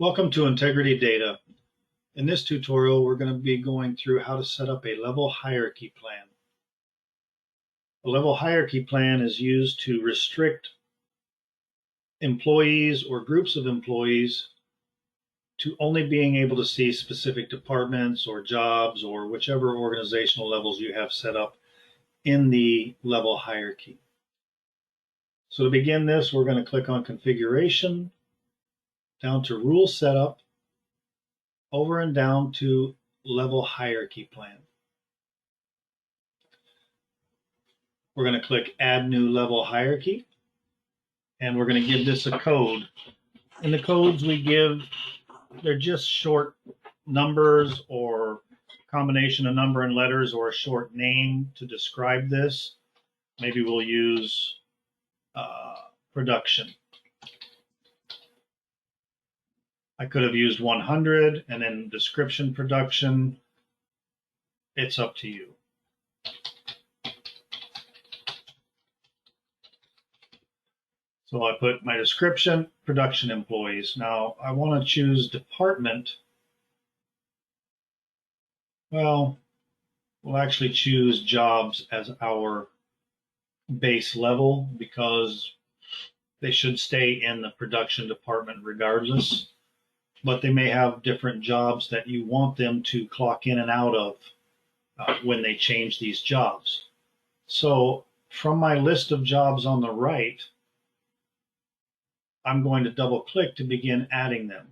Welcome to Integrity Data. In this tutorial, we're going to be going through how to set up a level hierarchy plan. A level hierarchy plan is used to restrict employees or groups of employees to only being able to see specific departments or jobs or whichever organizational levels you have set up in the level hierarchy. So to begin this, we're going to click on Configuration, down to Rule Setup, over and down to Level Hierarchy Plan. We're going to click Add New Level Hierarchy, and we're going to give this a code. And the codes we give, they're just short numbers or combination of number and letters or a short name to describe this. Maybe we'll use production. I could have used 100 and then description production. It's up to you. So I put my description, production employees. Now I want to choose department. Well, we'll actually choose jobs as our base level because they should stay in the production department regardless. But they may have different jobs that you want them to clock in and out of when they change these jobs. So from my list of jobs on the right, I'm going to double click to begin adding them.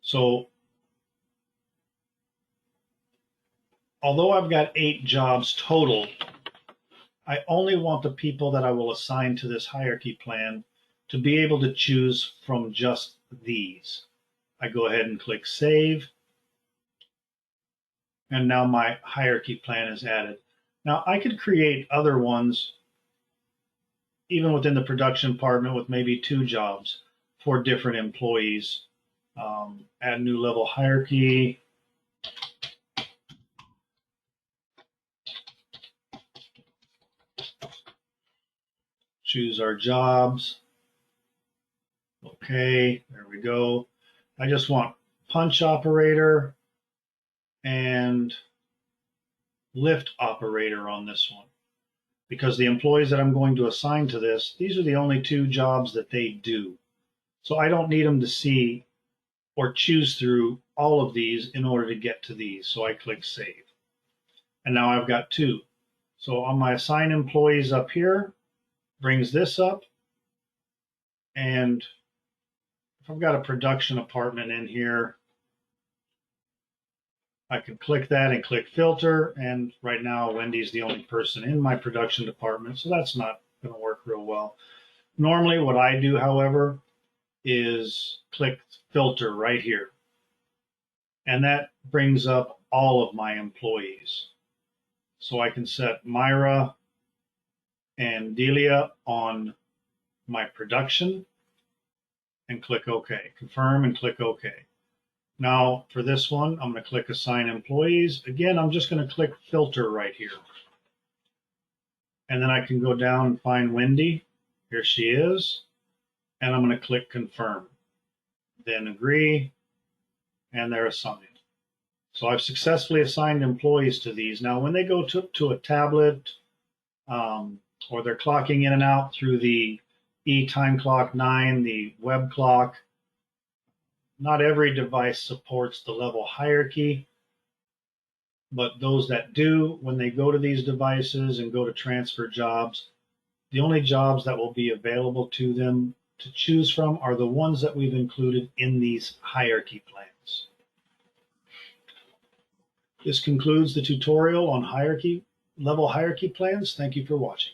So although I've got 8 jobs total, I only want the people that I will assign to this hierarchy plan to be able to choose from just these. I go ahead and click Save, and now my hierarchy plan is added. Now I could create other ones even within the production department with maybe 2 jobs for different employees. Add new level hierarchy. Choose our jobs. Okay, there we go. I just want punch operator and lift operator on this one because the employees that I'm going to assign to this, these are the only 2 jobs that they do. So I don't need them to see or choose through all of these in order to get to these. So I click Save. And now I've got 2. So on my assign employees up here, brings this up, and if I've got a production department in here, I can click that and click filter, and right now Wendy's the only person in my production department, so that's not going to work real well. Normally what I do, however, is click filter right here, and that brings up all of my employees. So I can set Myra and Delia on my production and click OK. Confirm and click OK. Now for this one, I'm going to click Assign Employees. Again, I'm just going to click Filter right here. And then I can go down and find Wendy. Here she is. And I'm going to click Confirm. Then Agree. And they're assigned. So I've successfully assigned employees to these. Now when they go to a tablet, or they're clocking in and out through the eTimeClock9, the web clock. Not every device supports the level hierarchy, but those that do, when they go to these devices and go to transfer jobs, the only jobs that will be available to them to choose from are the ones that we've included in these hierarchy plans. This concludes the tutorial on level hierarchy plans. Thank you for watching.